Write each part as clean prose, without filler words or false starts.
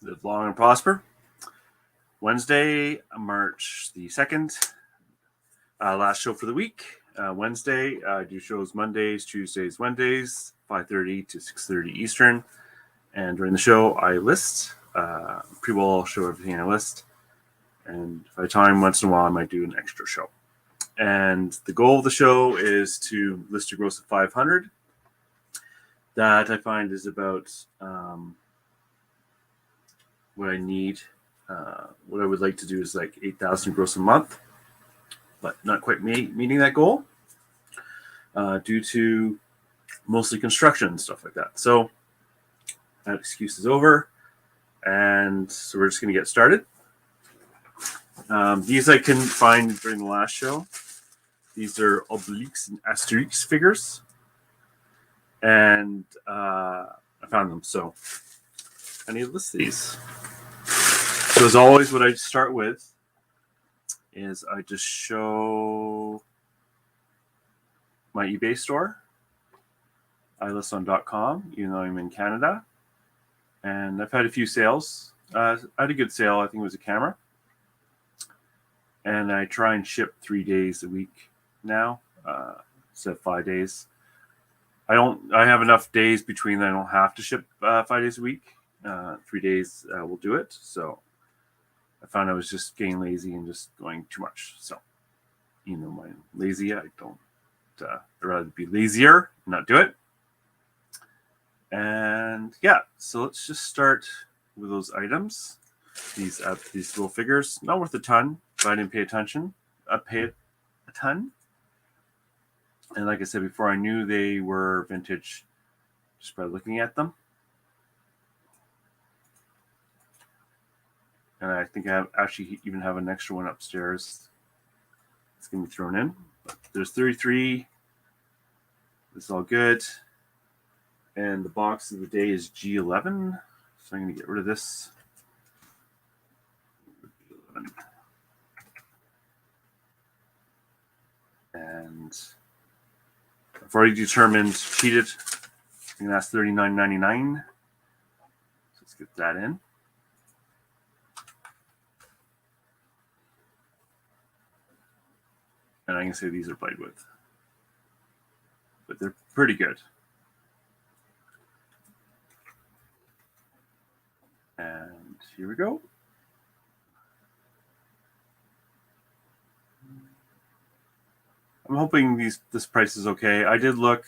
Live long and prosper. Wednesday, March the 2nd. Last show for the week. Wednesday, I do shows Mondays, Tuesdays, Wednesdays, 5:30 to 6:30 Eastern. And during the show, I list. Pre-roll, I'll show everything I list. And if I have time, once in a while, I might do an extra show. And the goal of the show is to list a gross of 500. That I find is about what I need. What I would like to do is like 8,000 gross a month, but not quite meeting that goal due to mostly construction and stuff like that. So that excuse is over, and so we're just going to get started. These I couldn't find during the last show. These are obliques and asterisks figures, and I found them, so I need to list these. So as always, what I start with is I just show my eBay store. I list on .com, even though I'm in Canada. And I've had a few sales. I had a good sale. I think it was a camera. And I try and ship 3 days a week now, instead of 5 days. I have enough days between that I don't have to ship 5 days a week. 3 days will do it. So I found I was just getting lazy and just going too much. So, I'm lazy. I don't. I'd rather be lazier, not do it. And yeah, so let's just start with those items. These little figures, not worth a ton, but I didn't pay attention. I paid a ton. And like I said before, I knew they were vintage just by looking at them. And I think I actually even have an extra one upstairs. It's going to be thrown in. But there's 33. It's all good. And the box of the day is G11. So I'm going to get rid of this. And I've already determined cheated. I'm going to ask $39.99. So let's get that in. And I can say these are played with. But they're pretty good. And here we go. I'm hoping this price is okay. I did look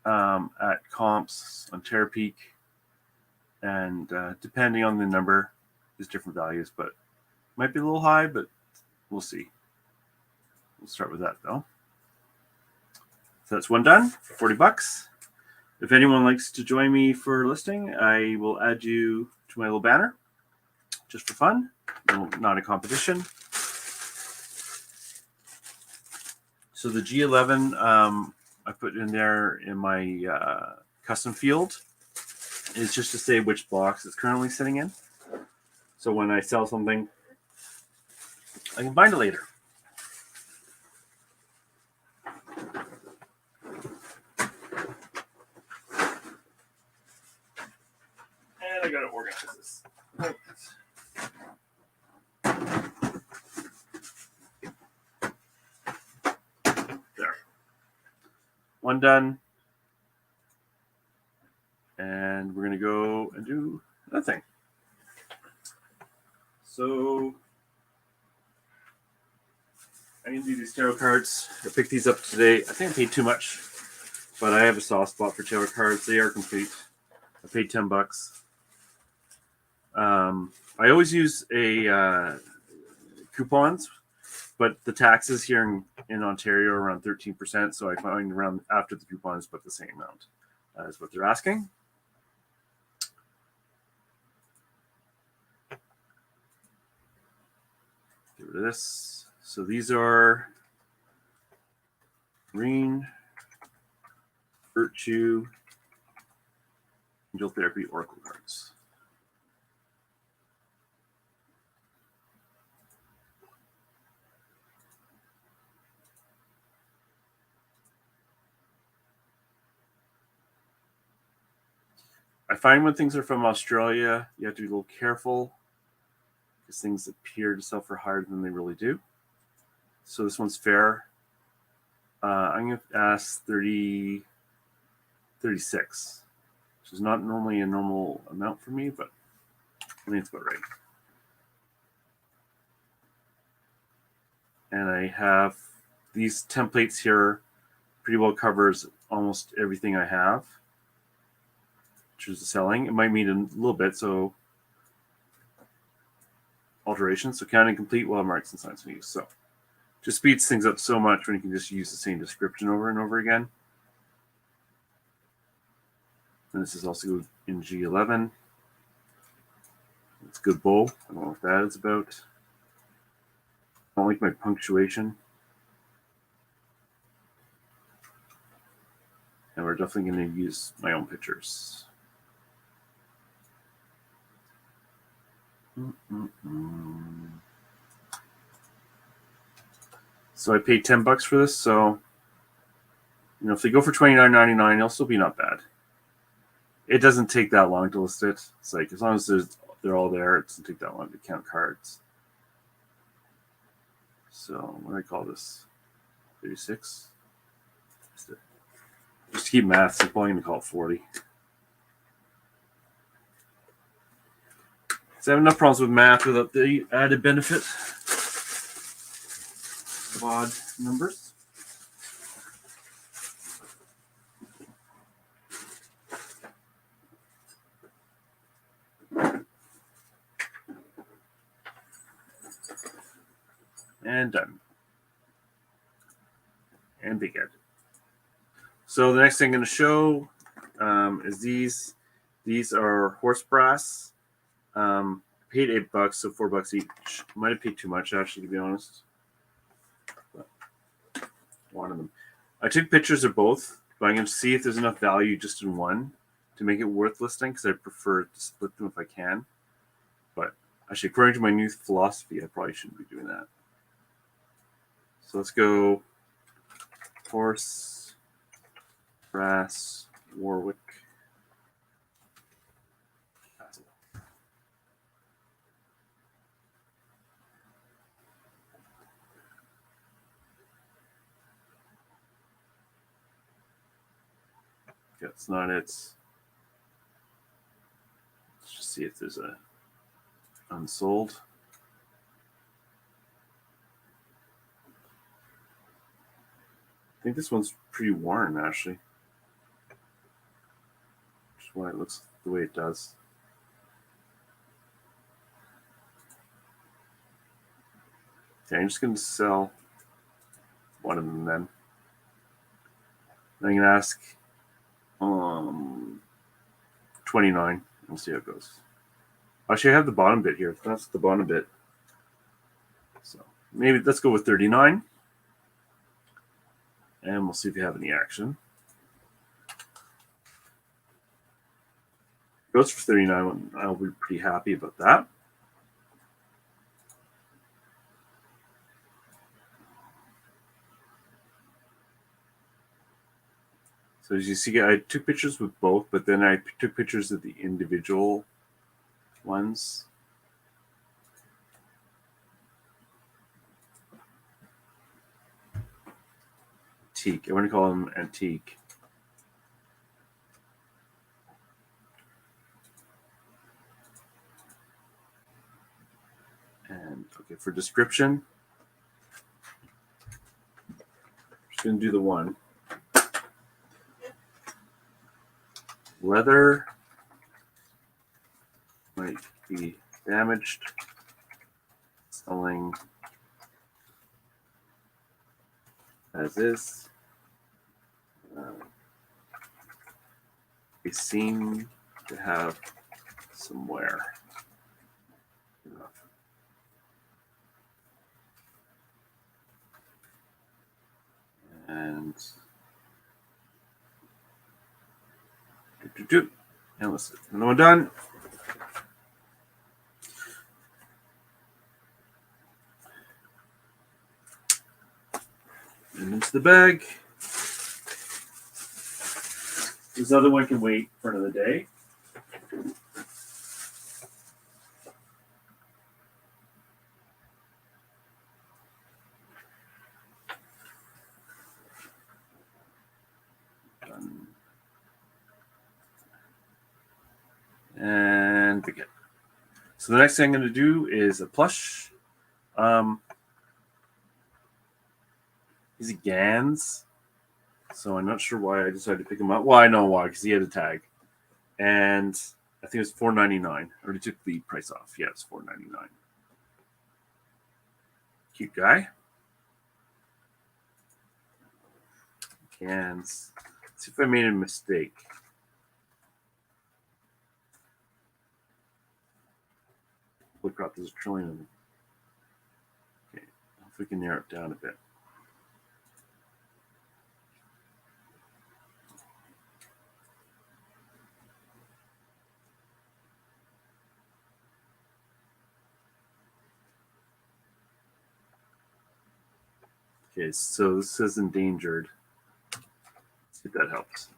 at comps on Terapeak, and depending on the number, there's different values, but might be a little high, but we'll see. We'll start with that though. So that's one done for $40. If anyone likes to join me for listing, I will add you to my little banner just for fun. Not a competition. So the G11 I put in there in my custom field is just to say which box it's currently sitting in. So when I sell something, I can find it later. And I got to organize this. There. One done. And we're going to go and do another thing. So I'm going to do these tarot cards. I picked these up today. I think I paid too much, but I have a soft spot for tarot cards. They are complete. I paid $10. I always use coupons, but the taxes here in Ontario are around 13%, so I find around after the coupons, but the same amount as what they're asking. Get rid of this. So these are Green, Virtue, Angel Therapy Oracle cards. I find when things are from Australia, you have to be a little careful because things appear to sell for higher than they really do. So this one's fair. I'm going to ask 36, which is not normally a normal amount for me, but I think it's about right. And I have these templates here, pretty well covers almost everything I have. Choose the selling. It might mean a little bit, so alterations. So counting complete watermarks and signs in use. So just speeds things up so much when you can just use the same description over and over again. And this is also in G11. It's good bow. I don't know what that is about. I don't like my punctuation. And we're definitely going to use my own pictures. So I paid $10 for this. So, if they go for $29.99, it'll still be not bad. It doesn't take that long to list it. It's like, as long as they're all there, it doesn't take that long to count cards. So what do I call this? 36? Just to keep math, so I'm probably going to call it 40. So I have enough problems with math without the added benefit of odd numbers. And done. And big head. So the next thing I'm going to show is these. These are horse brass. Paid $8, so $4 each. Might have paid too much, actually, to be honest. But one of them. I took pictures of both, but I'm going to see if there's enough value just in one to make it worth listing, because I prefer to split them if I can. But actually, according to my new philosophy, I probably shouldn't be doing that. So let's go horse, brass, Warwick. That's not it. Let's just see if there's a unsold. I think this one's pretty worn, actually. Which is why it looks the way it does. Okay, I'm just going to sell one of them then. I'm going to ask 29. We'll see how it goes. Actually, I have the bottom bit here. That's the bottom bit. So maybe let's go with 39. And we'll see if you have any action. Goes for 39. I'll be pretty happy about that. So as you see, I took pictures with both, but then I took pictures of the individual ones. Antique. I want to call them antique. And okay, for description, I'm just going to do the one. Leather might be damaged. Selling as is. They seem to have some wear. And and let's see. Another one done. And into the bag. This other one can wait for another day. And big hit. So the next thing I'm going to do is a plush. He's a Gans. So I'm not sure why I decided to pick him up. Well, I know why, because he had a tag. And I think it was $4.99. I already took the price off. Yeah, it's $4.99. Cute guy. Gans. Let's see if I made a mistake. Holy crap, there's a trillion of them. Okay, if we can narrow it down a bit. Okay, so this says endangered. Let's see if that helps.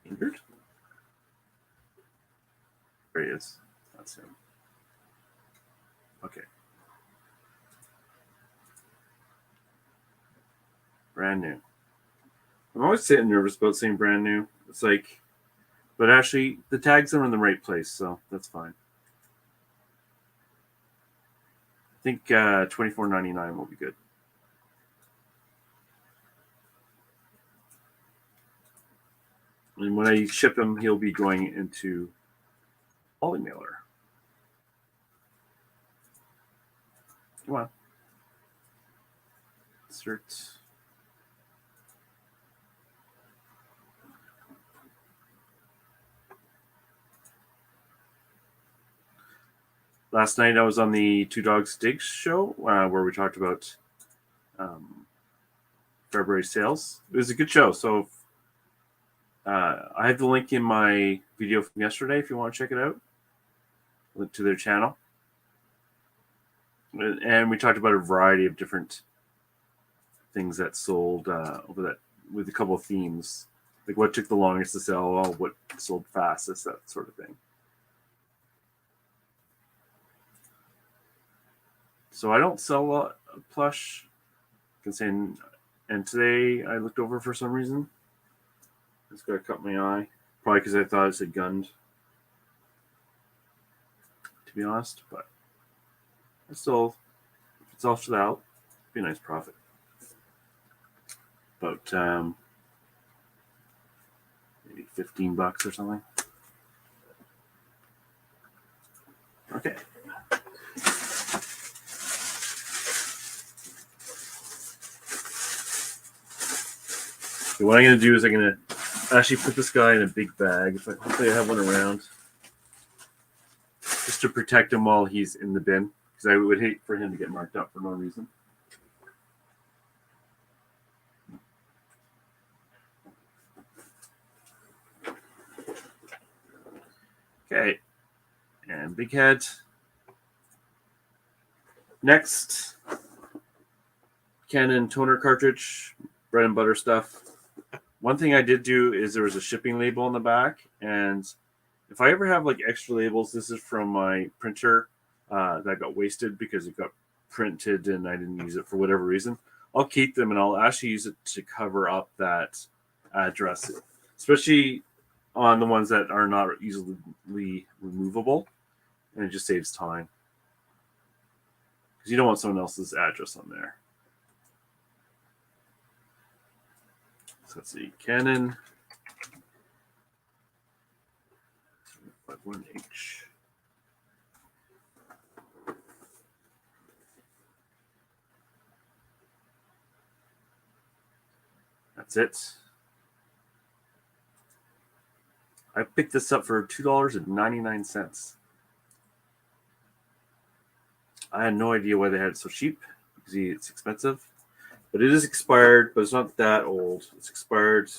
Endangered? There he is. That's him. Okay. Brand new. I'm always sitting nervous about saying brand new. It's like, but actually, the tags are in the right place, so that's fine. I think $24.99 will be good. And when I ship him, he'll be going into poly mailer. Come on. Insert. Last night I was on the Two Dogs Digs show where we talked about February sales. It was a good show. So I have the link in my video from yesterday if you want to check it out. Link to their channel. And we talked about a variety of different things that sold over that with a couple of themes. Like what took the longest to sell, what sold fastest, that sort of thing. So I don't sell a lot of plush. And today I looked over for some reason. This guy caught my eye. Probably because I thought it said gunned. To be honest, but it's still, if it's off to the out, it'd be a nice profit. About maybe $15 or something. Okay. So what I'm going to do is I'm going to actually put this guy in a big bag. Hopefully I have one around. Just to protect him while he's in the bin. Because I would hate for him to get marked up for no reason. Okay. And big head. Next. Canon toner cartridge. Bread and butter stuff. One thing I did do is there was a shipping label on the back, and if I ever have like extra labels, this is from my printer that got wasted because it got printed and I didn't use it for whatever reason. I'll keep them and I'll actually use it to cover up that address, especially on the ones that are not easily removable, and it just saves time because you don't want someone else's address on there. Let's see, Canon 51H. That's it. I picked this up for $2.99. I had no idea why they had it so cheap because it's expensive. But it is expired, but it's not that old. It's expired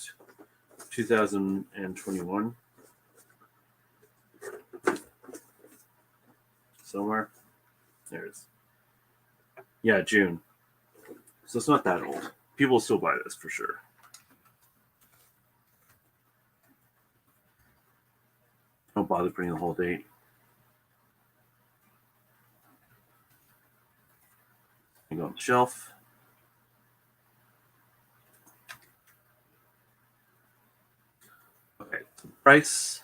2021. Somewhere. There it is. Yeah, June. So it's not that old. People will still buy this for sure. Don't bother putting the whole date. You go on the shelf. price.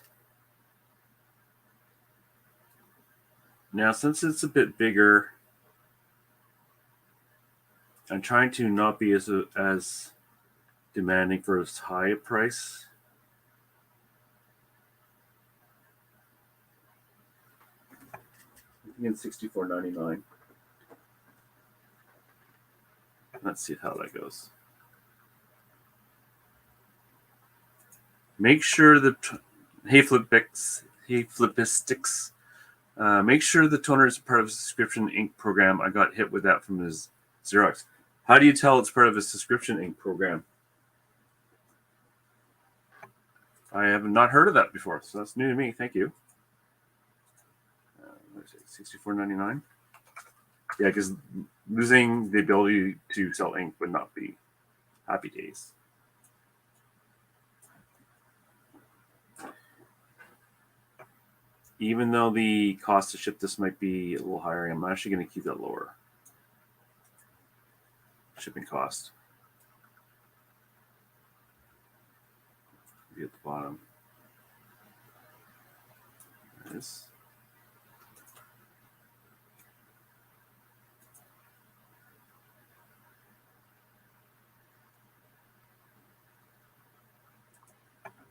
Now, since it's a bit bigger, I'm trying to not be as demanding for as high a price. Again, $64.99. Let's see how that goes. Make sure that Flipistics. Make sure the toner is part of a subscription ink program. I got hit with that from his Xerox. How do you tell it's part of a subscription ink program? I have not heard of that before, so that's new to me. Thank you. $64.99. Yeah, because losing the ability to sell ink would not be happy days. Even though the cost to ship this might be a little higher, I'm actually going to keep that lower. Shipping cost. Be at the bottom. There it is.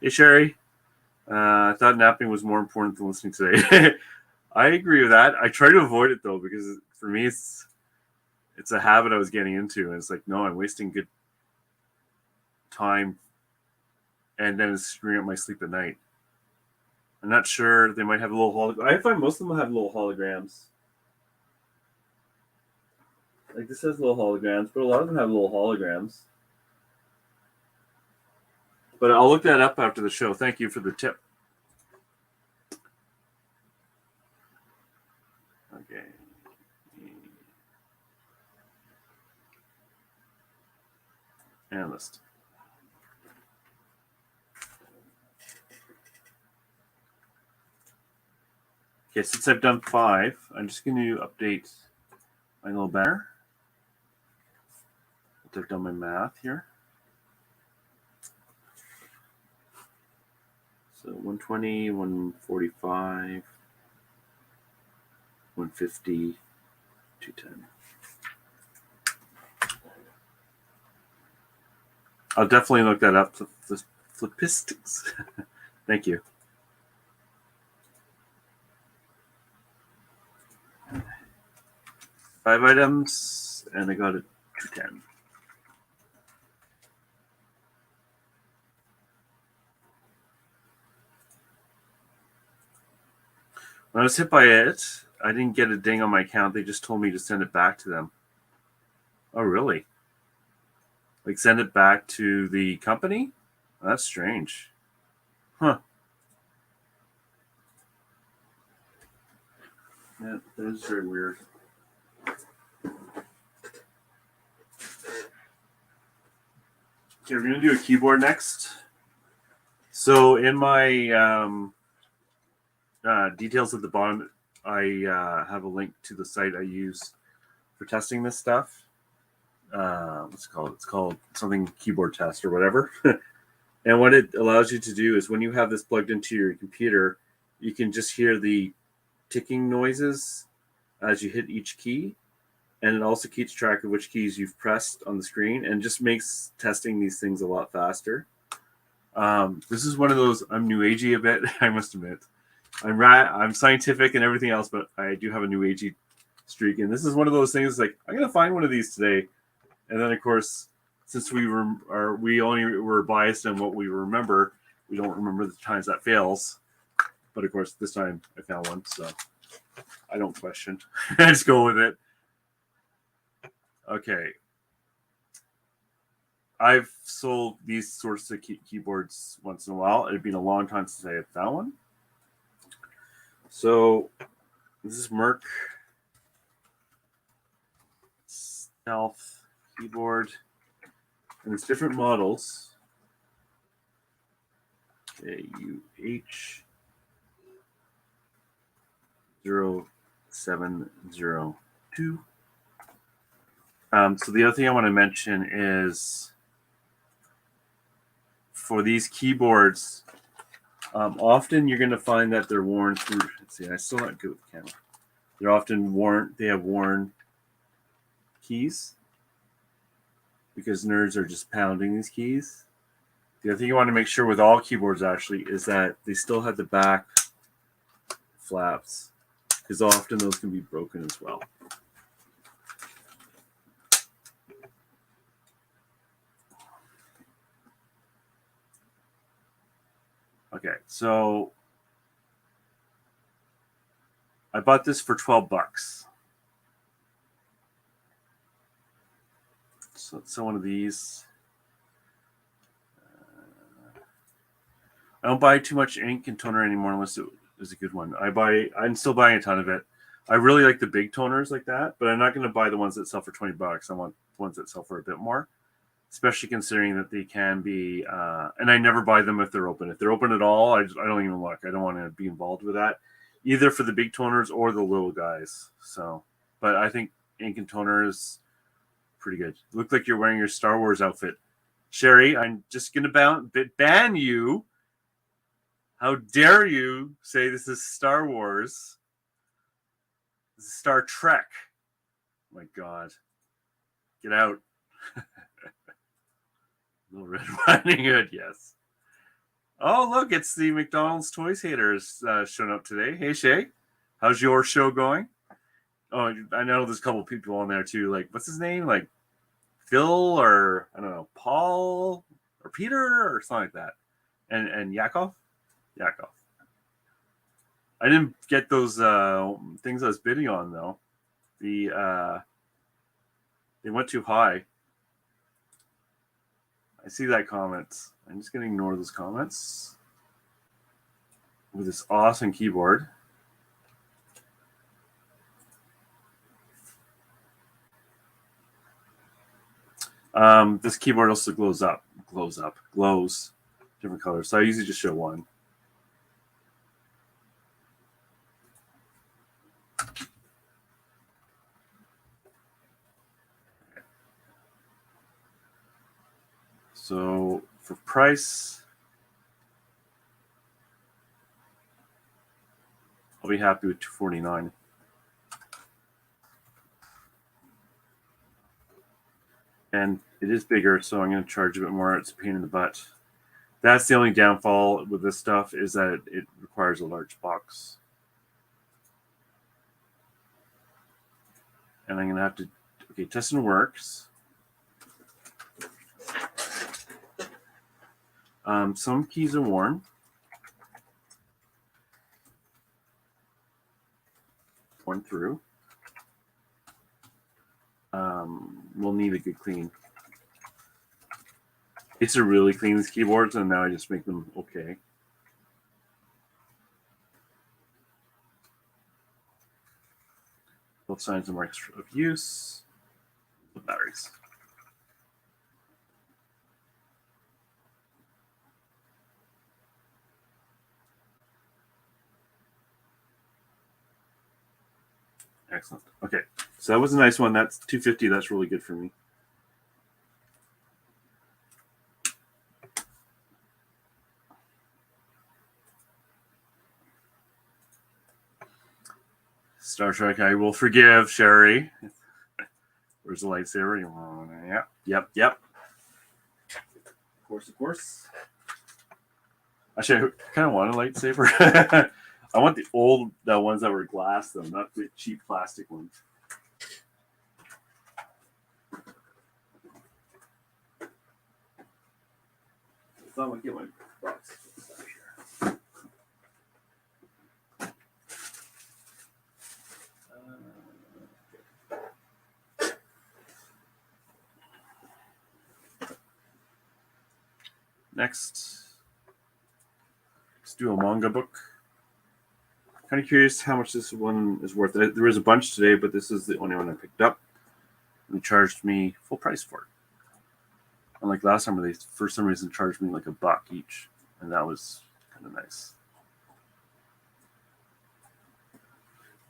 Hey, Sherry. I thought napping was more important than listening today. I agree with that. I try to avoid it, though, because for me, it's a habit I was getting into. And it's like, no, I'm wasting good time. And then it's screwing up my sleep at night. I'm not sure. They might have a little hologram. I find most of them have little holograms. Like this has little holograms, but a lot of them have little holograms. But I'll look that up after the show. Thank you for the tip. Okay. Analyst. Okay, since I've done 5, I'm just going to update my little banner. I've done my math here. So 120, 145, 150, 210. I'll definitely look that up. The Flipistics. Thank you. Five items, and I got it 210. When I was hit by it, I didn't get a ding on my account. They just told me to send it back to them. Oh, really? Like send it back to the company? That's strange. Huh. Yeah, that is very weird. Okay, we're going to do a keyboard next. So in my details at the bottom, I have a link to the site I use for testing this stuff. What's it called? It's called something keyboard test or whatever. And what it allows you to do is when you have this plugged into your computer, you can just hear the ticking noises as you hit each key. And it also keeps track of which keys you've pressed on the screen and just makes testing these things a lot faster. This is one of those, I'm new agey a bit, I must admit. I'm scientific and everything else, but I do have a new agey streak. And this is one of those things like, I'm going to find one of these today. And then, of course, since we only were biased on what we remember, we don't remember the times that fails. But, of course, this time I found one, so I don't question. I just go with it. Okay. I've sold these sorts of keyboards once in a while. It'd been a long time since I had found one. So this is Merck Stealth keyboard, and it's different models. UH0702. So the other thing I want to mention is for these keyboards, Often you're going to find that they're worn through. Let's see, I'm still not good with the camera. They're often worn. They have worn keys because nerds are just pounding these keys. The other thing you want to make sure with all keyboards actually is that they still have the back flaps, because often those can be broken as well. Okay, so I bought this for $12. So it's one of these. I don't buy too much ink and toner anymore unless it is a good one. I'm still buying a ton of it. I really like the big toners like that, but I'm not going to buy the ones that sell for $20. I want ones that sell for a bit more, especially considering that they can be. And I never buy them if they're open. If they're open at all, I don't even look. I don't want to be involved with that, either for the big toners or the little guys. So, but I think ink and toner is pretty good. Look like you're wearing your Star Wars outfit, Sherry. I'm just going to ban you. How dare you say this is Star Wars? This is Star Trek. Oh my God. Get out. Little Red Riding Hood, yes. Oh, look, it's the McDonald's Toys Haters showing up today. Hey, Shay. How's your show going? Oh, I know there's a couple people on there too. Like, what's his name? Like Phil or, I don't know, Paul or Peter or something like that. And Yakov? Yakov. I didn't get those things I was bidding on though. They went too high. I see that comment. I'm just gonna ignore those comments with this awesome keyboard. This keyboard also glows. Different colors. So I usually just show one. So for price, I'll be happy with $249. And it is bigger, so I'm going to charge a bit more. It's a pain in the butt. That's the only downfall with this stuff, is that it requires a large box. And I'm going to have to, okay, testing works. Some keys are worn. Worn through. We'll need a good clean. I used to really clean these keyboards, and now I just make them okay. Both sides of marks of use. The batteries. Excellent. Okay, so that was a nice one. That's $250. That's really good for me. Star Trek, I will forgive, Sherry. Where's the lightsaber? Yep. Of course. Actually, I kind of want a lightsaber. I want the old ones that were glass, though, not the cheap plastic ones. I thought I'd get my box. Next, let's do a manga book. Kind of curious how much this one is worth. There was a bunch today, but this is the only one I picked up. And they charged me full price for it. Unlike last time, where they for some reason charged me like $1 each, and that was kind of nice.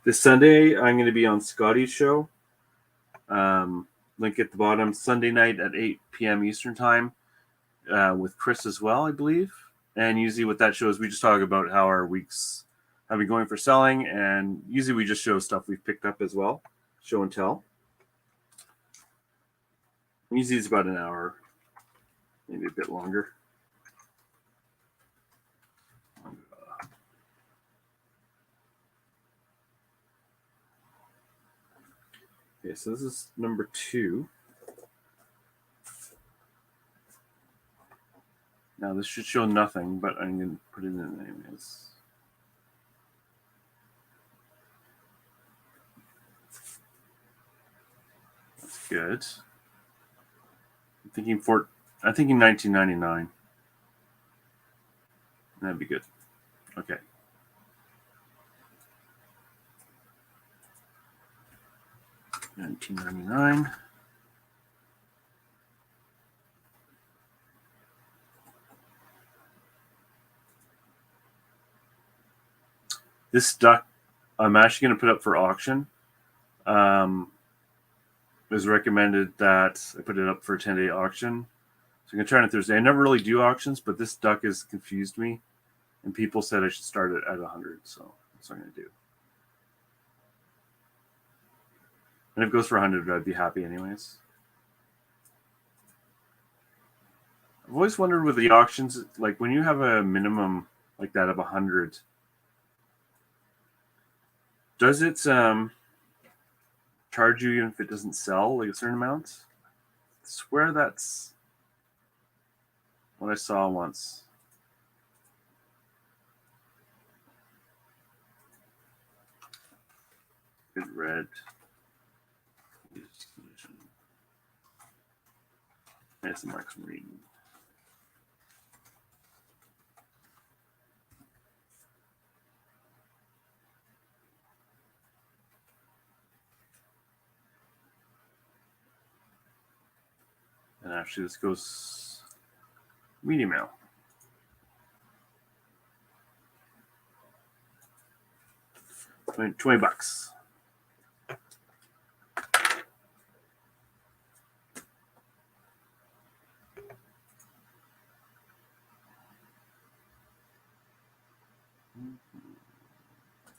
This Sunday, I'm going to be on Scotty's show. Link at the bottom. Sunday night at 8 p.m. Eastern time, with Chris as well, I believe. And usually what that shows, we just talk about how our weeks have been going for selling, and usually we just show stuff we've picked up as well, show and tell. Usually it's about an hour, maybe a bit longer. Okay, so this is number 2. Now this should show nothing, but I'm going to put it in anyways. That's good. I'm thinking 1999. That'd be good. Okay. $19.99. This duck, I'm actually going to put up for auction. It was recommended that I put it up for a 10-day auction. So I'm going to try it on Thursday. I never really do auctions, but this duck has confused me. And people said I should start it at 100. So that's what I'm going to do. And if it goes for 100, I'd be happy anyways. I've always wondered with the auctions, like when you have a minimum like that of 100, does it charge you even if it doesn't sell like a certain amount? I swear that's what I saw once. Good red. There's the marks I'm reading. And actually, this goes medium mail. $20.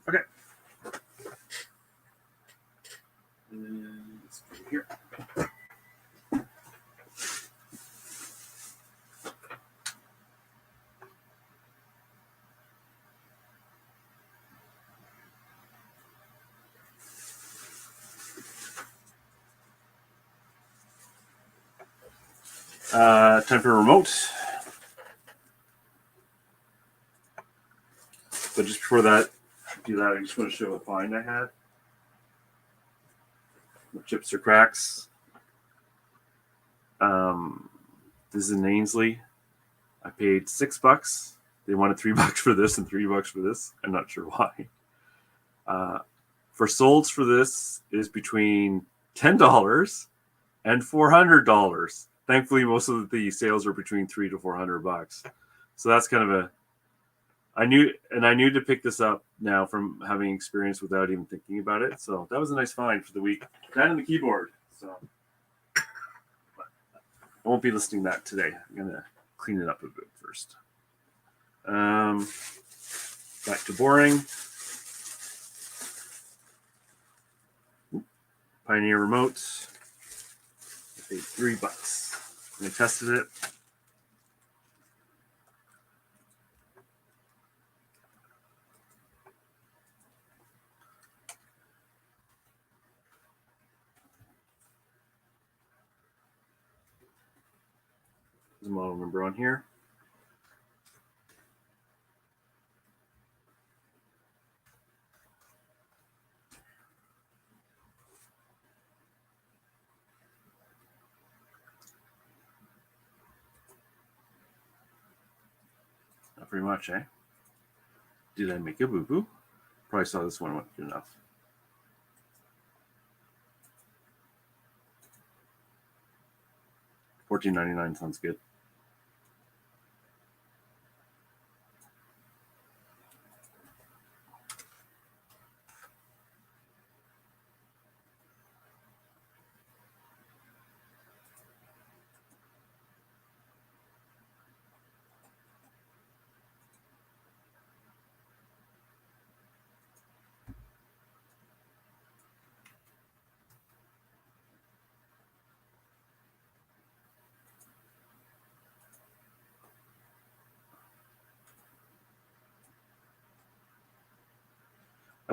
Okay. Let's go here. Time for a remote. But just before that, I just want to show a find I had. The chips or cracks. This is in Ainsley. I paid $6. They wanted $3 for this and $3 for this. I'm not sure why. For solds for this is between $10 and $400. Thankfully, most of the sales are between $300 to $400. So that's kind of a. I knew to pick this up now from having experience without even thinking about it. So that was a nice find for the week. That and the keyboard. So I won't be listing that today. I'm gonna clean it up a bit first. Back to boring. Pioneer remote. I paid $3. And I tested it. There's a model number on here. Not very much, eh? Did I make a boo-boo? Probably saw this one wasn't good enough. $14.99 sounds good.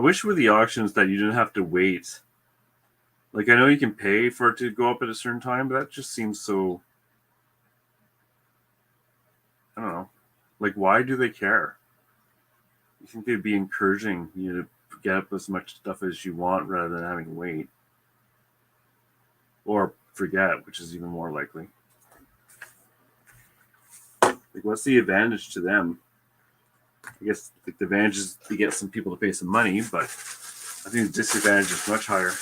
wish with the auctions that you didn't have to wait. Like, I know you can pay for it to go up at a certain time, but that just seems so, I don't know. Like, why do they care? You think they'd be encouraging you to get up as much stuff as you want rather than having to wait? Or forget, which is even more likely. Like, what's the advantage to them? I guess the advantage is to get some people to pay some money, but I think the disadvantage is much higher.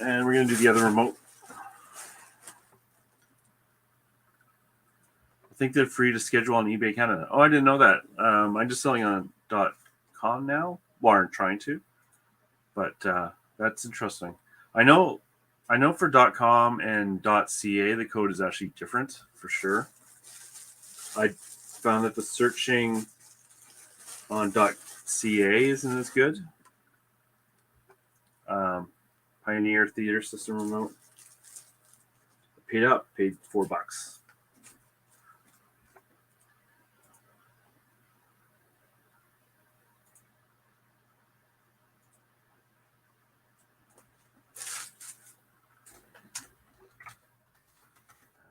And we're going to do the other remote. I think they're free to schedule on eBay Canada. Oh, I didn't know that. I'm just selling on .com now. Well, I'm trying to. But that's interesting. I know for .com and .ca, the code is actually different for sure. I found that the searching on .ca isn't as good. Pioneer Theater System remote. Paid $4.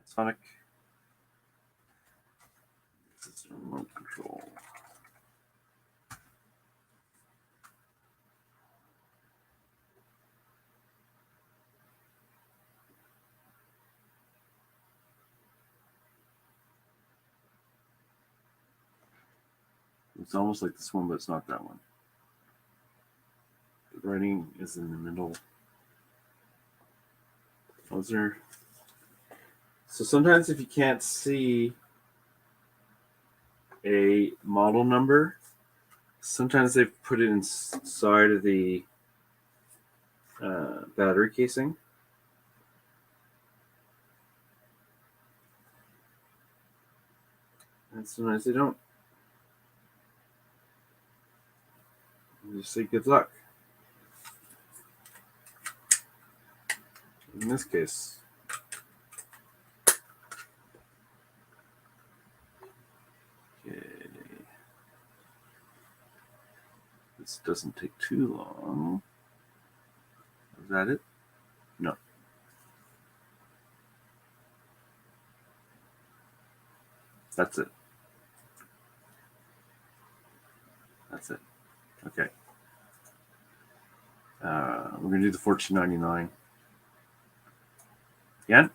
Sonic System remote control. It's almost like this one, but it's not that one. The writing is in the middle. So sometimes if you can't see a model number, sometimes they put it inside of the battery casing. And sometimes they don't. You just say good luck. In this case. Okay. This doesn't take too long. Is that it? No. That's it. That's it. Okay. We're going to do the $14.99. Again.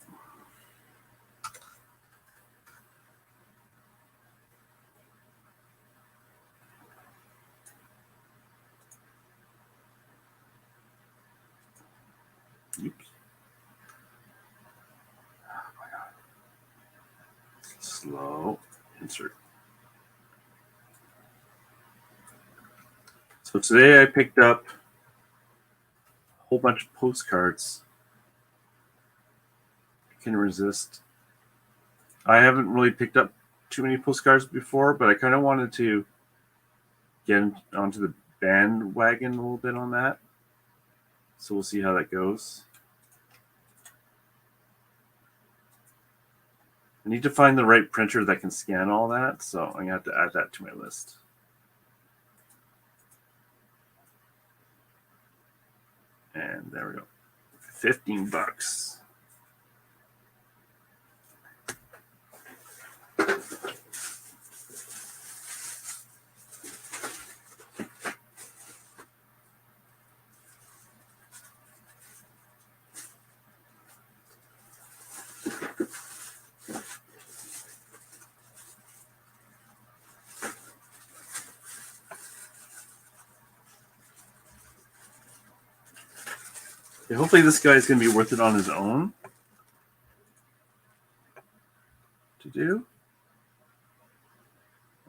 Oops. Oh my God. Slow insert. So today I picked up a whole bunch of postcards. I can resist. I haven't really picked up too many postcards before, but I kind of wanted to get onto the bandwagon a little bit on that. So we'll see how that goes. I need to find the right printer that can scan all that, so I'm going to have to add that to my list. And there we go. $15. Okay, hopefully this guy's going to be worth it on his own to do.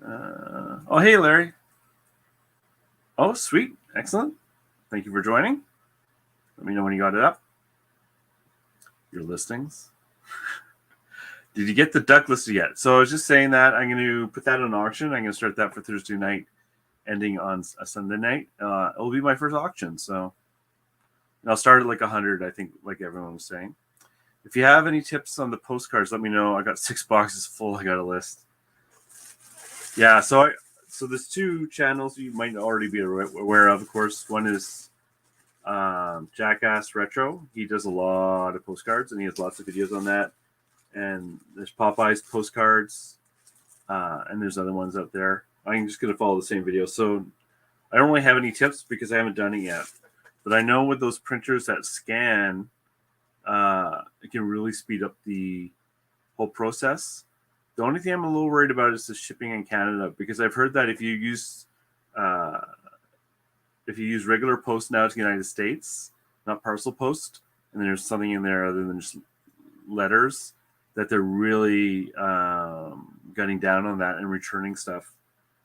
Oh, hey, Larry. Oh, sweet. Excellent. Thank you for joining. Let me know when you got it up. Your listings. Did you get the duck listed yet? So I was just saying that I'm going to put that on auction. I'm going to start that for Thursday night, ending on a Sunday night. It will be my first auction. So And I'll start at like 100, I think, like everyone was saying. If you have any tips on the postcards, let me know. I got 6 boxes full. I got a list. Yeah, so there's 2 channels you might already be aware of course. One is Jackass Retro. He does a lot of postcards, and he has lots of videos on that. And there's Popeye's postcards, and there's other ones out there. I'm just going to follow the same video. So I don't really have any tips because I haven't done it yet. But I know with those printers that scan, it can really speed up the whole process. The only thing I'm a little worried about is the shipping in Canada, because I've heard that if you use regular post now to the United States, not parcel post, and there's something in there other than just letters, that they're really gunning down on that and returning stuff.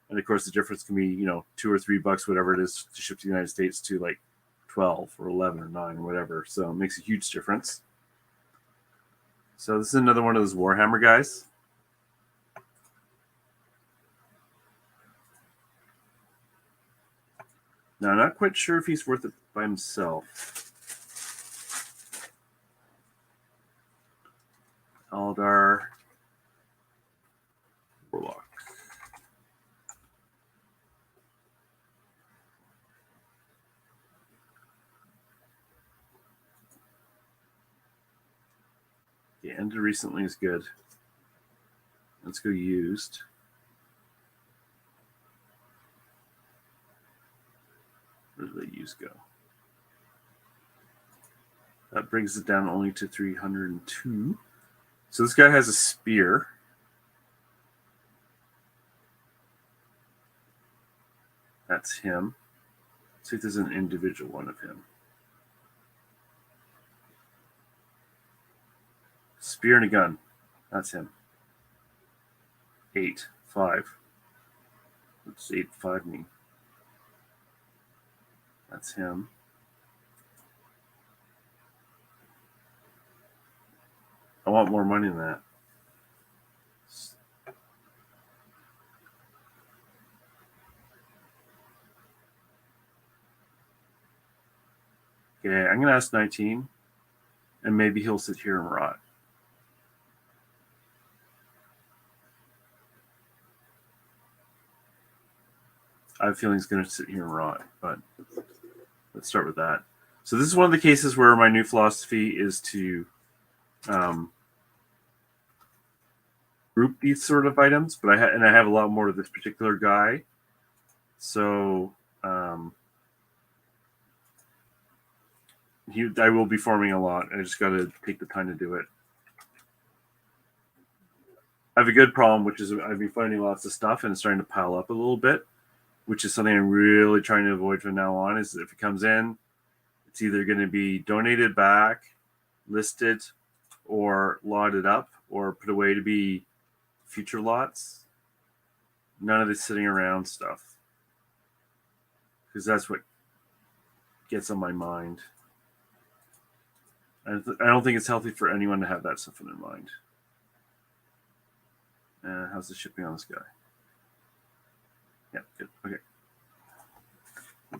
And of course, the difference can be, $2 or $3, whatever it is, to ship to the United States to like 12 or 11 or 9 or whatever. So it makes a huge difference. So this is another one of those Warhammer guys. Now, I'm not quite sure if he's worth it by himself. Eldar Warlock. The ended recently is good. Let's go used. Where did the used go? That brings it down only to 302. So this guy has a spear. That's him. Let's see if there's an individual one of him. Spear and a gun. That's him. 8, 5. What's 8, 5 mean? That's him. I want more money than that. Okay, I'm going to ask 19, and maybe he'll sit here and rot. I have a feeling he's going to sit here and rot, but let's start with that. So this is one of the cases where my new philosophy is to group these sort of items, but I have a lot more of this particular guy. So I will be forming a lot. I just got to take the time to do it. I have a good problem, which is I've been finding lots of stuff and it's starting to pile up a little bit, which is something I'm really trying to avoid from now on. Is if it comes in, it's either going to be donated back, listed, or lotted up, or put away to be future lots. None of this sitting around stuff, because that's what gets on my mind. I don't think it's healthy for anyone to have that stuff in their mind. How's the shipping on this guy? Yeah, good. Okay.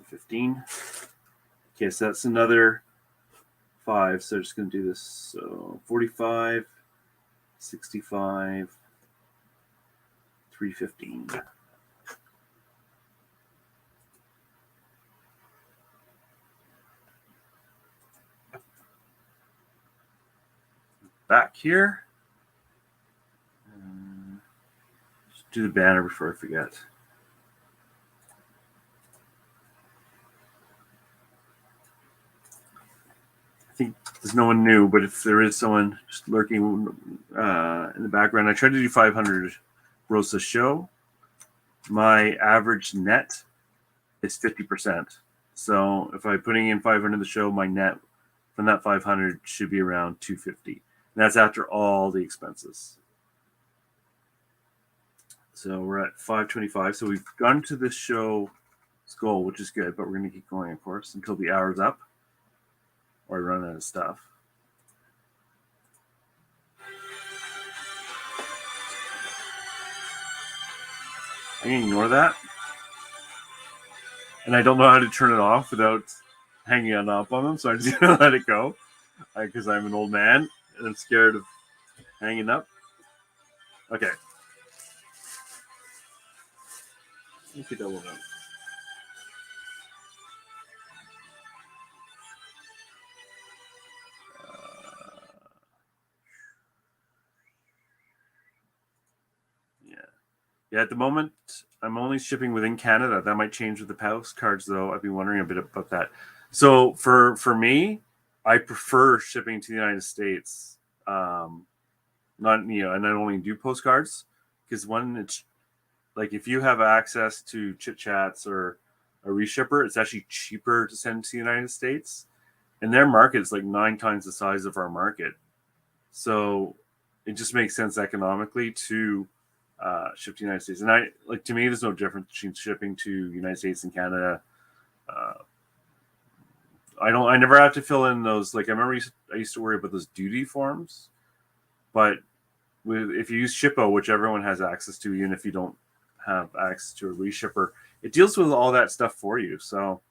15. Okay, so that's another 5. So I'm just going to do this. So 45, 65, 315. Back here. Just do the banner before I forget. I think there's no one new, but if there is someone just lurking in the background, I try to do 500 gross a show. My average net is 50%. So if I'm putting in 500 the show, my net from that 500 should be around 250. And that's after all the expenses. So we're at 525. So we've gone to this show's goal, which is good, but we're going to keep going, of course, until the hour's up or I run out of stuff. I can ignore that. And I don't know how to turn it off without hanging up on them, so I'm just gonna let it go because I'm an old man and I'm scared of hanging up. Okay. Let me double that. Yeah. Yeah, at the moment, I'm only shipping within Canada. That might change with the postcards, though. I've been wondering a bit about that. So for me, I prefer shipping to the United States. Not and I only do postcards because one, it's like if you have access to Chit Chats or a reshipper, it's actually cheaper to send to the United States, and their market is like 9 times the size of our market. So it just makes sense economically to ship to the United States. And I like to me, there's no difference between shipping to the United States and Canada. Uh, I never have to fill in those. Like I remember I used to worry about those duty forms, but if you use Shippo, which everyone has access to, even if you don't have access to a reshipper, it deals with all that stuff for you. So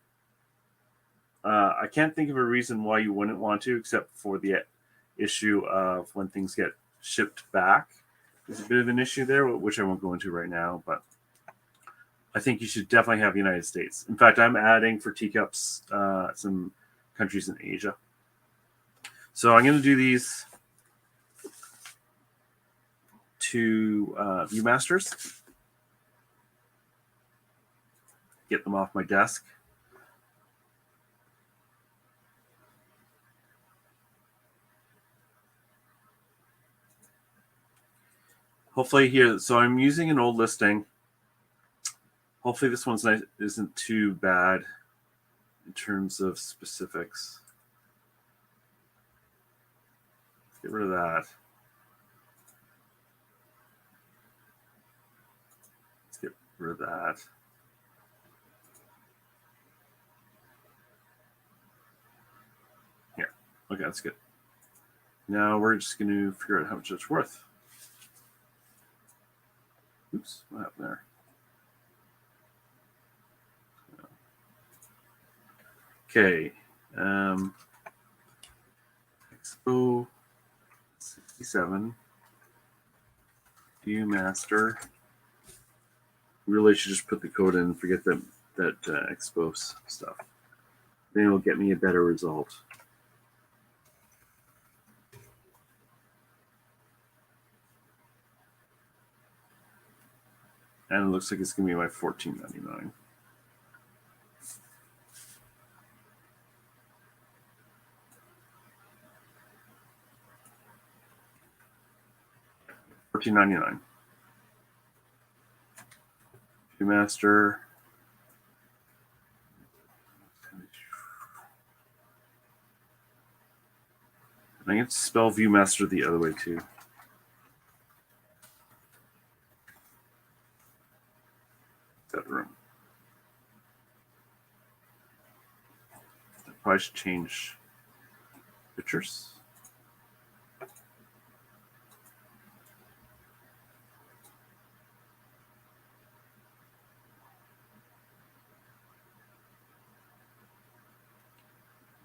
I can't think of a reason why you wouldn't want to, except for the issue of when things get shipped back. There's a bit of an issue there, which I won't go into right now, but I think you should definitely have United States. In fact, I'm adding for teacups some countries in Asia. So I'm going to do these to Viewmasters. Get them off my desk. Hopefully here, so I'm using an old listing. Hopefully this one's isn't too bad in terms of specifics. Let's get rid of that. Let's get rid of that. Here. Okay, that's good. Now we're just going to figure out how much it's worth. Oops, what happened there? Okay. Expo 67. Viewmaster. Really should just put the code in and forget that Expo stuff. Then it'll get me a better result. And it looks like it's going to be my $14.99. $14.99. Viewmaster. I get to spell Viewmaster the other way too. Bedroom. I probably should change pictures.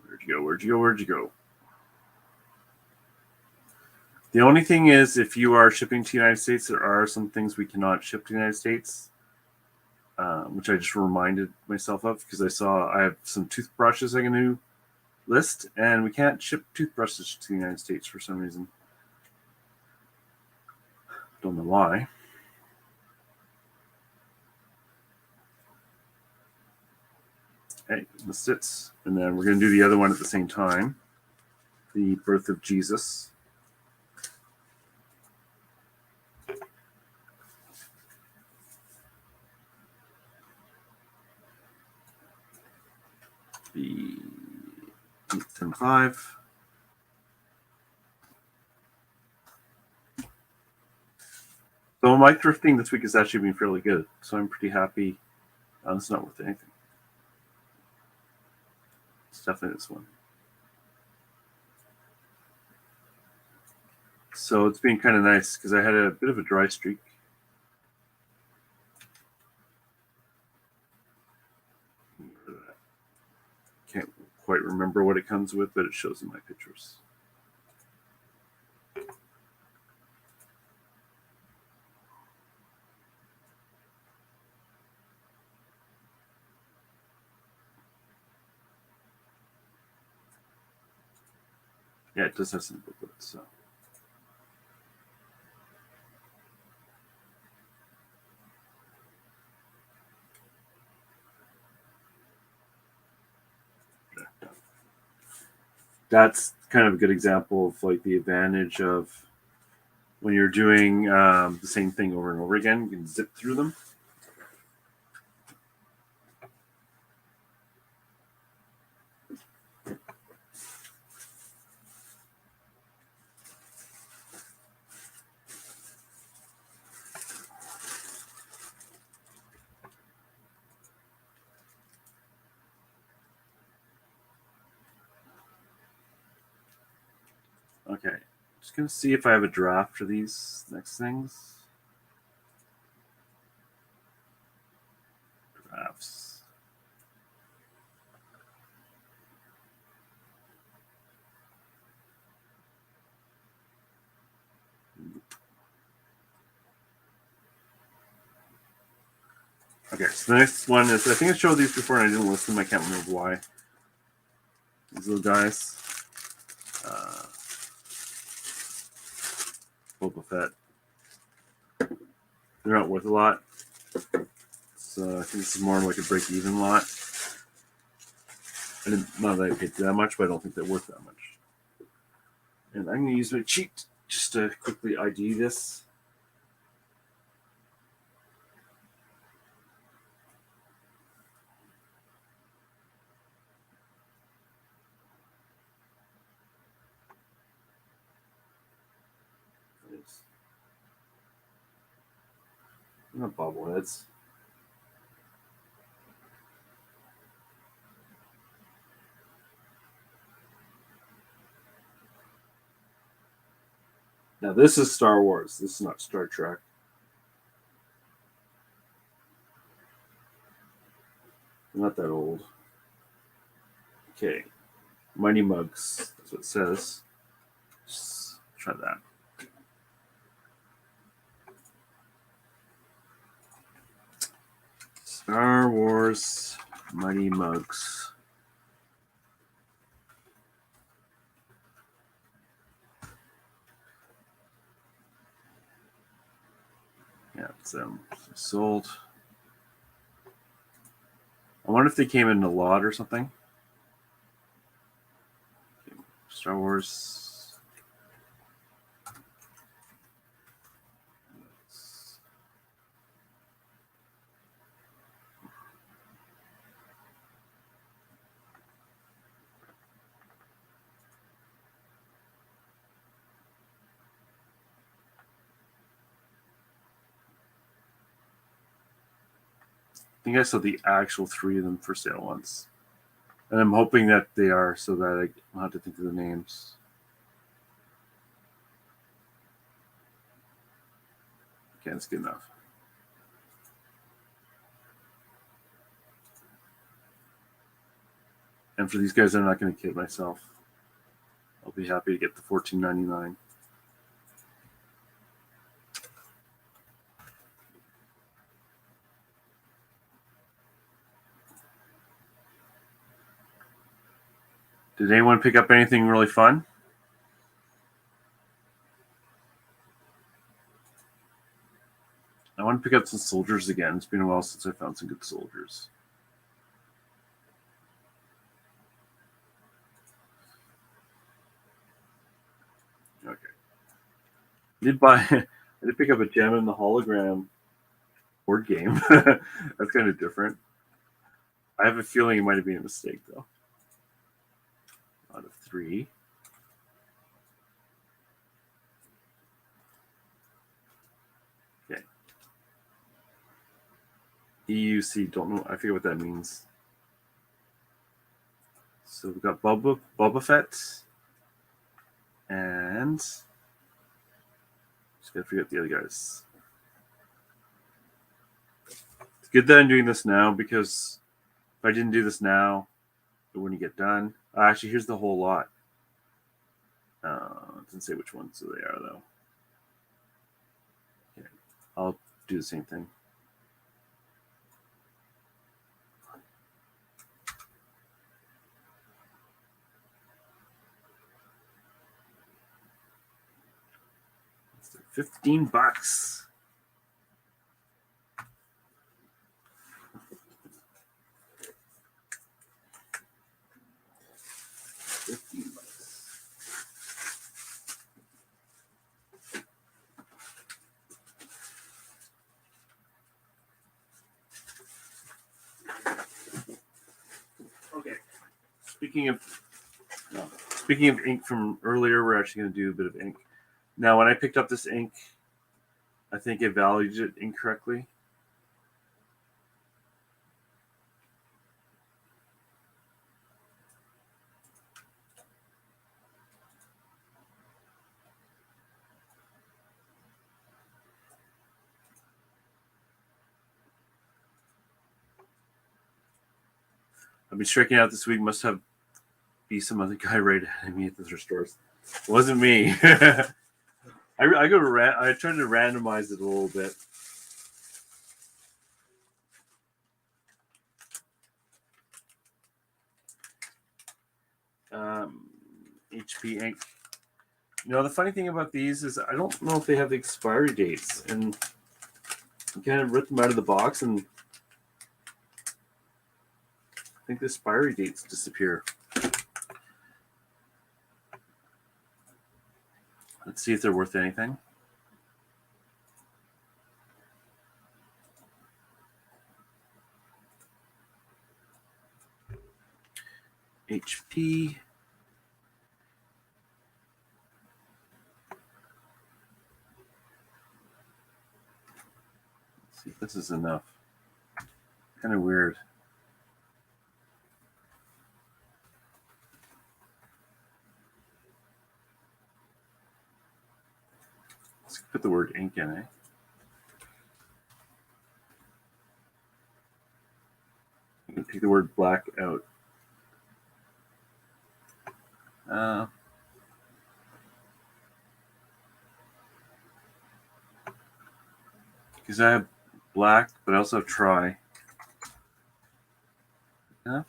Where'd you go? Where'd you go? Where'd you go? The only thing is, if you are shipping to the United States, there are some things we cannot ship to the United States, which I just reminded myself of because I have some toothbrushes I'm going to list, and we can't ship toothbrushes to the United States for some reason. Don't know why. Okay, list it, and then we're going to do the other one at the same time. The birth of Jesus. The 875. So my thrifting this week has actually been fairly good, so I'm pretty happy. It's not worth anything. It's definitely this one. So it's been kind of nice because I had a bit of a dry streak. Can't quite remember what it comes with, but it shows in my pictures. Yeah, it does have some booklets. So. That's kind of a good example of like the advantage of when you're doing the same thing over and over again. You can zip through them. Okay, just gonna see if I have a draft for these next things. Drafts. Okay, so the next one is, I think I showed these before and I didn't list them. I can't remember why. These little guys. Boba Fett. They're not worth a lot. So I think this is more like a break-even lot. Not that I paid that much, but I don't think they're worth that much. And I'm going to use my cheat just to quickly ID this. Not bobbleheads. Now this is Star Wars. This is not Star Trek. I'm not that old. Okay. Mighty Mugs. That's what it says. Just try that. Star Wars Mighty Mugs. Yeah, it's sold. I wonder if they came in a lot or something. Star Wars. I think I saw the actual 3 of them for sale once. And I'm hoping that they are so that I don't have to think of the names. Okay, that's good enough. And for these guys, I'm not going to kid myself. I'll be happy to get the $14.99. Did anyone pick up anything really fun? I want to pick up some soldiers again. It's been a while since I found some good soldiers. Okay. I did pick up a gem in the hologram board game. That's kind of different. I have a feeling it might have been a mistake, though. Out of 3. Okay. EUC, don't know. I forget what that means. So we've got Boba Fett. And just gotta forget the other guys. It's good that I'm doing this now because if I didn't do this now, when you get done. Actually, here's the whole lot. It doesn't say which ones they are, though. Okay. I'll do the same thing. It's $15. $15. Okay. Speaking of ink from earlier, we're actually going to do a bit of ink. Now, when I picked up this ink, I think it valued it incorrectly. I've been striking out this week. Must have be some other guy right ahead of me at the stores. It wasn't me. I go to I tried to randomize it a little bit. HP ink. You know, the funny thing about these is I don't know if they have the expiry dates, and you kind of rip them out of the box, and I think the expiry dates disappear. Let's see if they're worth anything. HP. Let's see if this is enough. Kind of weird. Let's put the word ink in, eh? You can take the word black out. Because I have black, but I also have tri. Enough?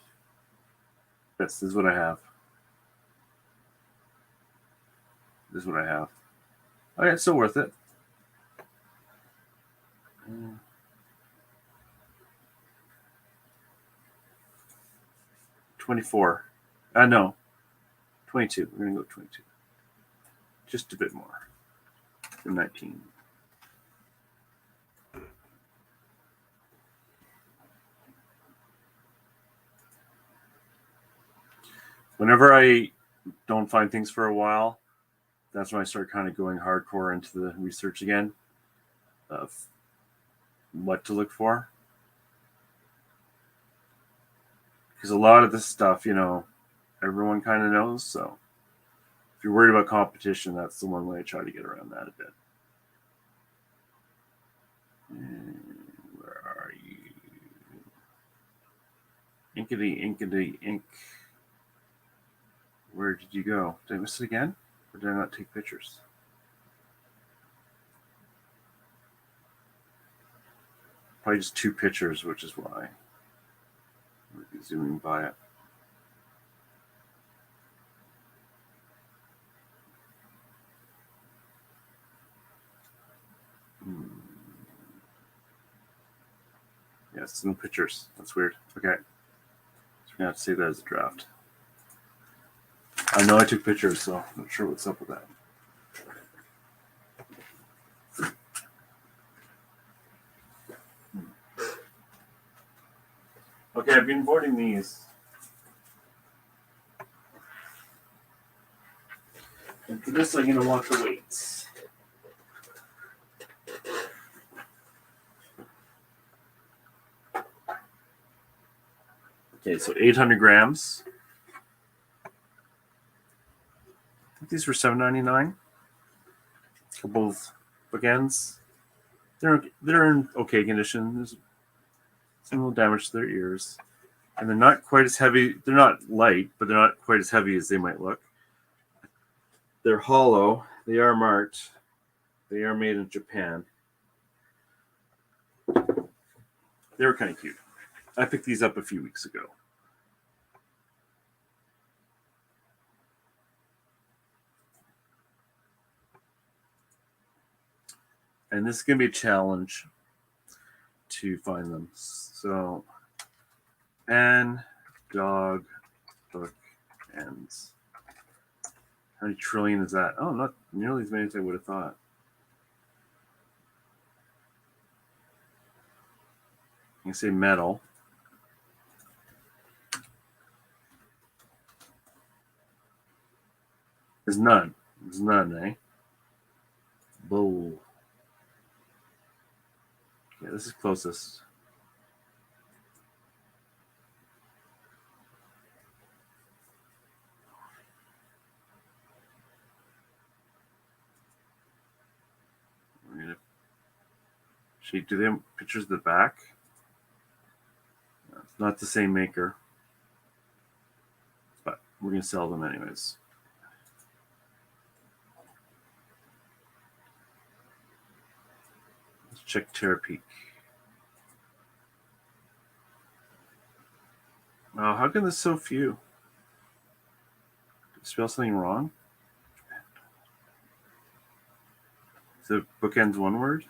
Yes, this is what I have. This is what I have. Okay, it's still worth it. 24. No. 22. We're going to go 22. Just a bit more than 19. Whenever I don't find things for a while, that's when I start kind of going hardcore into the research again of what to look for. Because a lot of this stuff, you know, everyone kind of knows. So if you're worried about competition, that's the one way I try to get around that a bit. And where are you? Inkity, ink. Where did you go? Did I miss it again? Or did I not take pictures? Probably just 2 pictures, which is why. We're zooming by it. Yes, no pictures. That's weird. Okay. So we're going to have to save that as a draft. I know I took pictures, so I'm not sure what's up with that. Okay, I've been importing these. And for this, I'm going to want the weights. Okay, so 800 grams. I think these were $7.99. A couple of bookends. They're in okay condition. There's some little damage to their ears. And they're not quite as heavy. They're not light, but they're not quite as heavy as they might look. They're hollow. They are marked. They are made in Japan. They were kind of cute. I picked these up a few weeks ago. And this is going to be a challenge to find them. So, pen, dog, book, ends. How many trillion is that? Oh, not nearly as many as I would have thought. You can say metal. There's none. There's none, eh? Bull. Yeah, this is closest. We're gonna do they have pictures of the back? No, it's not the same maker, but we're gonna sell them anyways. Let's check Terapeak. Oh, how come there's so few? Did I spell something wrong? Is the bookends one word?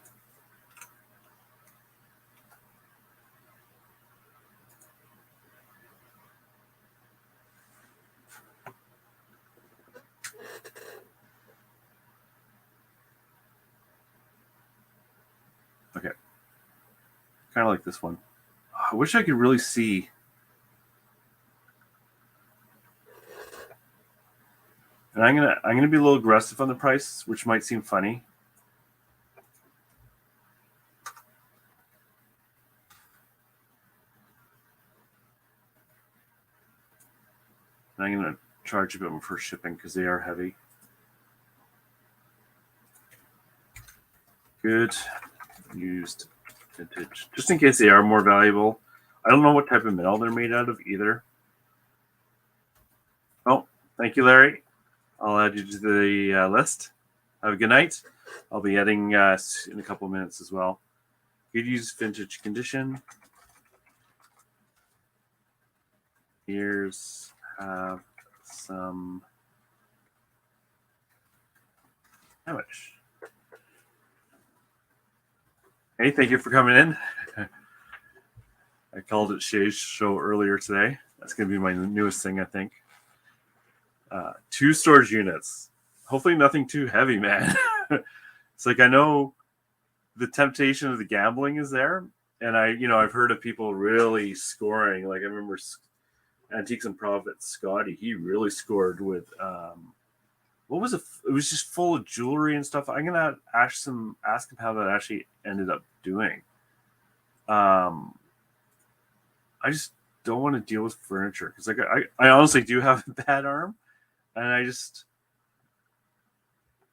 Okay. Kind of like this one. I wish I could really see. And I'm gonna be a little aggressive on the price, which might seem funny. And I'm gonna charge a bit more for shipping because they are heavy. Good used vintage, just in case they are more valuable. I don't know what type of metal they're made out of either. Oh, thank you, Larry. I'll add you to the list. Have a good night. I'll be adding in a couple of minutes as well. Good used vintage condition. Here's have some. How much? Hey, thank you for coming in. I called it Shay's show earlier today. That's going to be my newest thing, I think. 2 storage units. Hopefully nothing too heavy, man. It's like I know the temptation of the gambling is there. And I've heard of people really scoring. Like I remember Antiques and Profits, Scotty, he really scored with what was it? It was just full of jewelry and stuff. I'm gonna ask him how that actually ended up doing. I just don't want to deal with furniture because like I honestly do have a bad arm, and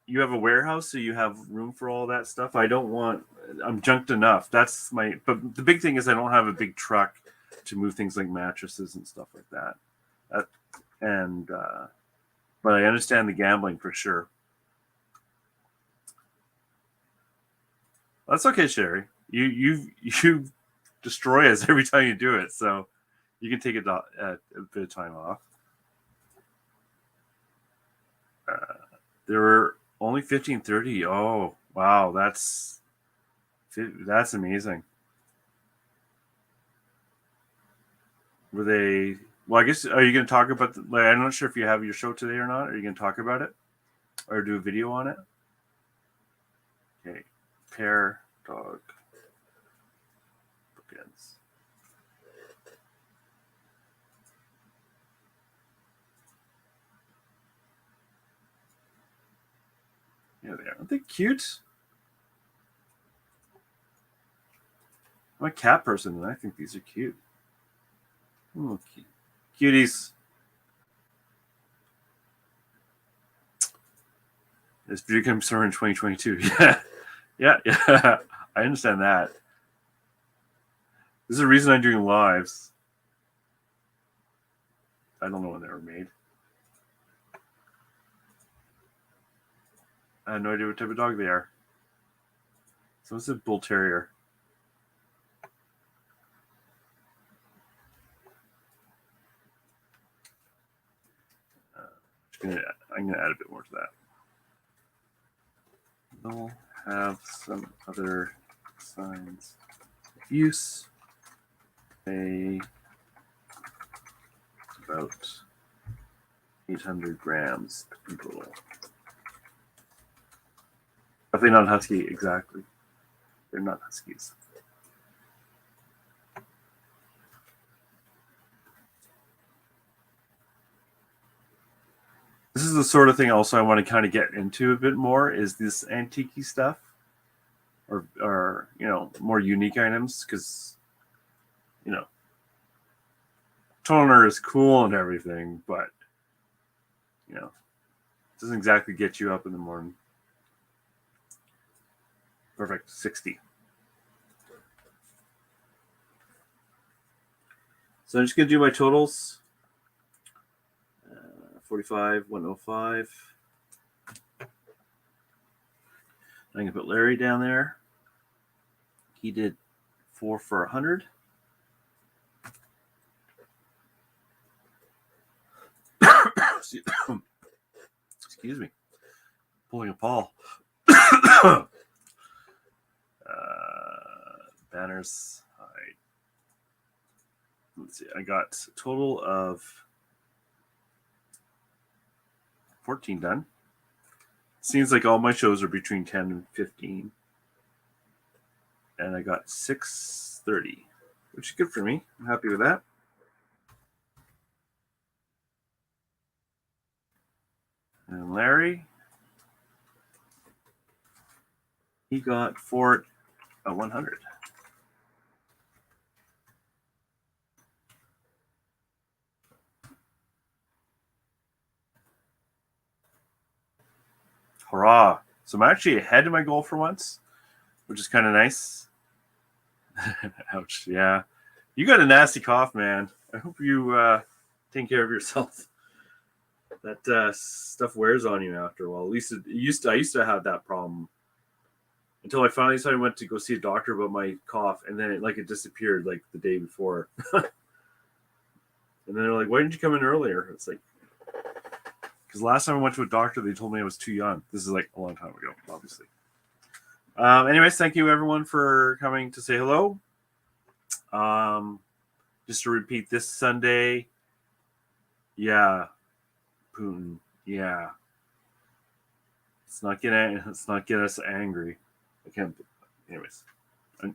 you have a warehouse, so you have room for all that stuff. I'm junked enough. But the big thing is I don't have a big truck to move things like mattresses and stuff like that. But I understand the gambling for sure. That's okay, Sherry. You destroy us every time you do it, so you can take a bit of time off. There were only 1530. Oh wow, that's amazing. Were they? Well, I guess, are you going to talk about I'm not sure if you have your show today or not. Are you going to talk about it or do a video on it? Okay. Pair, dog, bookends. Yeah, they are. Aren't they cute? I'm a cat person, and I think these are cute. Oh, cute. Cuties. This video comes in 2022. Yeah. I understand that. This is the reason I'm doing lives. I don't know when they were made. I have no idea what type of dog they are. So it's a bull terrier. I'm gonna add a bit more to that. They'll have some other signs of use. They about 800 grams in total. Definitely not husky, exactly. They're not huskies. This is the sort of thing also I want to kind of get into a bit more, is this antique stuff or you know, more unique items, because you know, toner is cool and everything, but you know, it doesn't exactly get you up in the morning. Perfect. 60. So I'm just gonna do my totals. 45, 105. I'm gonna put Larry down there. He did 4 for 100. Excuse me. Pulling a Paul. Banners. Let's see. I got a total of 14 done. Seems like all my shows are between 10 and 15. And I got 630, which is good for me. I'm happy with that. And Larry, he got 4 at 100. Hurrah. So I'm actually ahead of my goal for once, which is kind of nice. Ouch. Yeah. You got a nasty cough, man. I hope you take care of yourself. That stuff wears on you after a while. At least I used to have that problem until I finally decided I went to go see a doctor about my cough, and then it disappeared like the day before. And then they're like, "Why didn't you come in earlier?" It's like, because last time I went to a doctor, they told me I was too young. This is like a long time ago, obviously. Anyways, thank you everyone for coming to say hello. Just to repeat, this Sunday, yeah, Putin, yeah. Let's not get us angry. I can't. Anyways,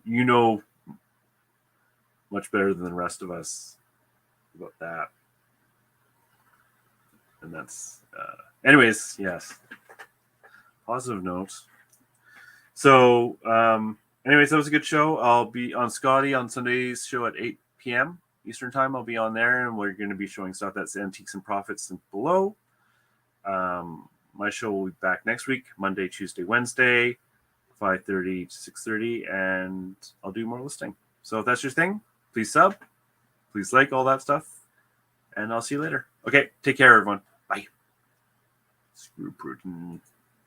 you know much better than the rest of us about that. And that's, anyways, yes. Positive note. So, anyways, that was a good show. I'll be on Scotty on Sunday's show at 8 p.m. Eastern time. I'll be on there, and we're going to be showing stuff that's Antiques and Profits and below. My show will be back next week, Monday, Tuesday, Wednesday, 5:30 to 6:30, and I'll do more listing. So if that's your thing, please sub, please like all that stuff, and I'll see you later. Okay, take care, everyone. Bye. Screw Putin.